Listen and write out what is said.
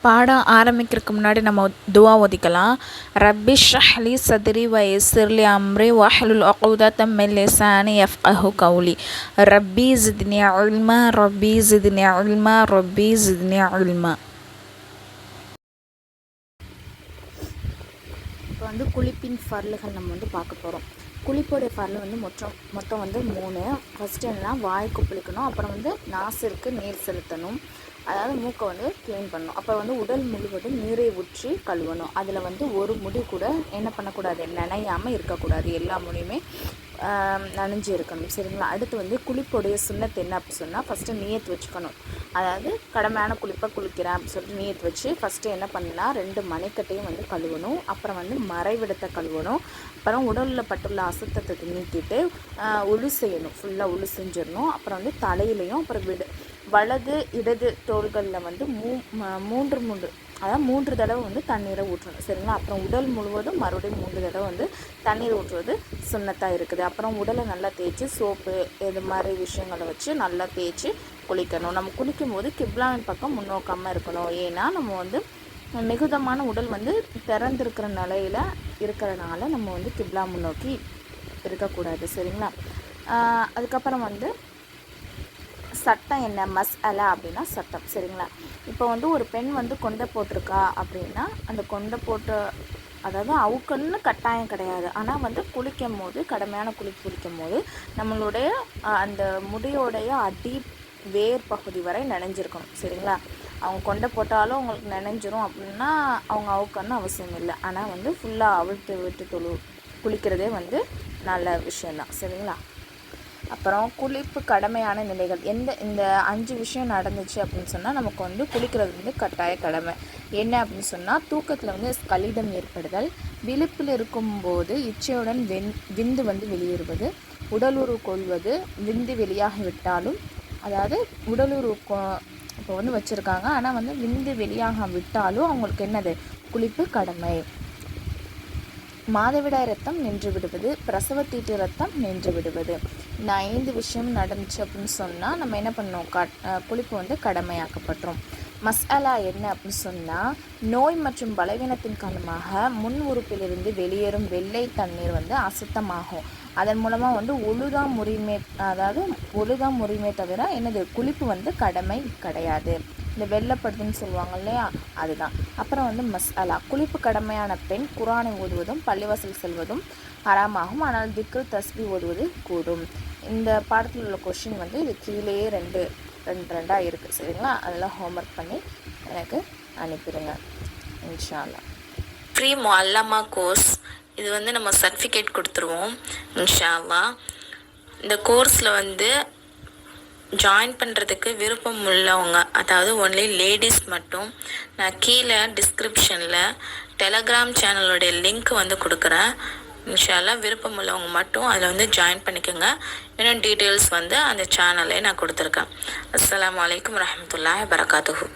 பாடம் ஆரம்பிக்கிறதுக்கு முன்னாடி நம்ம துவா ஓதிக்கலாம். ரப்பி ஷ்ரஹ் லி சத்ரி வ யஸ்ஸிர் லி அம்ரி வஹ்லுல் உக்தத்தம் மின் லிசானி யஃப்கஹு கௌலி. ரப்பி ஸித்னி இல்மா ரப்பி ஸித்னி இல்மா ரப்பி ஸித்னி இல்மா. இப்போ குளிப்பின் ஃபர்லுகள் நம்ம பார்க்க போகிறோம். குளிப்போடைய ஃபர்லு மொத்தம் 3. ஃபஸ்ட்டு என்னன்னா வாய் குளிக்கணும். அப்புறம் நாசிற்கு நீர் செலுத்தணும். அதாவது மூக்கை க்ளீன் பண்ணணும். அப்புறம் உடல் முழுவதும் நீரை ஊற்றி கழுவணும். அதில் ஒரு முடி கூட என்ன பண்ணக்கூடாது, நனையாமல் இருக்கக்கூடாது. எல்லா முடியுமே நனைஞ்சு இருக்கணும். சரிங்களா? அடுத்து குளிப்போடைய சுண்ணத்து என்ன அப்படி சொன்னால், ஃபஸ்ட்டு நீயத்து வச்சுக்கணும். அதாவது கடமையான குளிப்பை குளிக்கிறேன் அப்படின்னு சொல்லிட்டு நீயத்து வச்சு ஃபஸ்ட்டு என்ன பண்ணா 2 மணிக்கட்டையும் கழுவணும். அப்புறம் மறைவிடத்தை கழுவணும். அப்புறம் உடலில் பட்டுள்ள அசுத்தத்தை நீக்கிட்டு உழு செய்யணும். ஃபுல்லாக உழு செஞ்சிடணும். அப்புறம் தலையிலையும் அப்புறம் வலது இடது தோள்களில் 3 தடவை தண்ணீரை ஊற்றணும். சரிங்களா? அப்புறம் உடல் முழுவதும் மறுபடியும் 3 தடவை தண்ணீர் ஊற்றுவது சுண்ணத்தாக இருக்குது. அப்புறம் உடலை நல்லா தேய்ச்சி சோப்பு இது மாதிரி விஷயங்களை வச்சு நல்லா தேய்ச்சி குளிக்கணும். நம்ம குளிக்கும் போது கிப்லாவின் பக்கம் முன்னோக்காமல் இருக்கணும். ஏன்னா நம்ம மிகுதமான உடல் திறந்திருக்கிற நிலையில் இருக்கிறனால நம்ம கிப்லா முன்னோக்கி இருக்கக்கூடாது. சரிங்களா? அதுக்கப்புறம் சட்டம் என்ன, மஸ்அலா அப்படின்னா சட்டம். சரிங்களா? இப்போ ஒரு பெண் கொண்டை போட்டிருக்கா அப்படின்னா அந்த கொண்டை போட்டு, அதாவது அவுக்கன்னு கட்டாயம் கிடையாது. ஆனால் குளிக்கும் போது, கடமையான குளிக்கும் போது நம்மளுடைய அந்த முடியோடைய அடி வேர் பகுதி வரை நனைஞ்சிருக்கணும். சரிங்களா? அவங்க கொண்டை போட்டாலும் அவங்களுக்கு நனைஞ்சிரும் அப்படின்னா அவங்க அவுக்கன்னு அவசியம் இல்லை. ஆனால் ஃபுல்லாக அவிழ்த்து விட்டு குளிக்கிறதே நல்ல விஷயந்தான். சரிங்களா? அப்புறம் குளிப்பு கடமையான நிலைகள் இந்த 5 விஷயம் நடந்துச்சு அப்படின்னு சொன்னால் நமக்கு குளிக்கிறது கட்டாய கடமை. என்ன அப்படின்னு சொன்னால், தூக்கத்தில் ஸ்கலிதம் ஏற்படுதல், விழிப்பில் இருக்கும்போது இச்சையுடன் விந்து வெளியேறுவது, உடலுறவு கொள்வது, விந்து வெளியாகிவிட்டாலும், அதாவது உடலுறவு இப்போ வச்சுருக்காங்க ஆனால் விந்து வெளியாக விட்டாலும் அவங்களுக்கு என்னது, குளிப்பு கடமை. மாதவிடாய் ரத்தம் நின்று விடுவது, பிரசவத்தீட்டு ரத்தம் நின்று விடுவது. இந்த 5 விஷயம் நடந்துச்சு அப்படின்னு சொன்னால் நம்ம என்ன பண்ணோம், குளிப்பு கடமையாக்கப்பட்டுரும். மஸ்அலா என்ன அப்படின்னு சொன்னால், நோய் மற்றும் பலவீனத்தின் காரணமாக முன் உறுப்பிலிருந்து வெளியேறும் வெள்ளை தண்ணீர் அசுத்தமாகும். அதன் மூலமாக ஒழுதான் முறிமை, அதாவது ஒழுதான் முறிமை தவிர என்னது, குளிப்பு கடமை கிடையாது. இந்த வெள்ளப்படுதுன்னு சொல்லுவாங்க இல்லையா, அதுதான். அப்புறம் மஸ்அலா, குளிப்பு கடமையான பெண் குர்ஆனை ஓதுவதும் பள்ளிவாசல் செல்வதும் ஹராமாகும். ஆனால் திக்ரு தஸ்பீஹ் ஓதுவது கூடும். இந்த பாடத்தில் உள்ள கொஷின் இது கீழேயே ரெண்டாக இருக்குது. சரிங்களா? அதெல்லாம் ஹோம்ஒர்க் பண்ணி எனக்கு அனுப்பிடுங்க இன்ஷா அல்லாஹ். ஃப்ரீ முஅல்லமா கோர்ஸ் இது நம்ம சர்டிஃபிகேட் கொடுத்துருவோம் இன்ஷா அல்லாஹ். இந்த கோர்ஸில் ஜாயின் பண்ணுறதுக்கு விருப்பம் உள்ளவங்க, அதாவது ஒன்லி லேடிஸ் மட்டும், நான் கீழே டிஸ்கிரிப்ஷனில் டெலகிராம் சேனலோடைய லிங்க் கொடுக்குறேன். இன்ஷா அல்லாஹ் விருப்பம் உள்ளவங்க மட்டும் அதில் ஜாயின் பண்ணிக்கோங்க. இன்னும் டீட்டெயில்ஸ் அந்த சேனல்லே நான் கொடுத்துருக்கேன். அஸ்ஸலாமு அலைக்கும் வரஹ்மத்துல்லாஹி வபரகாத்துஹு.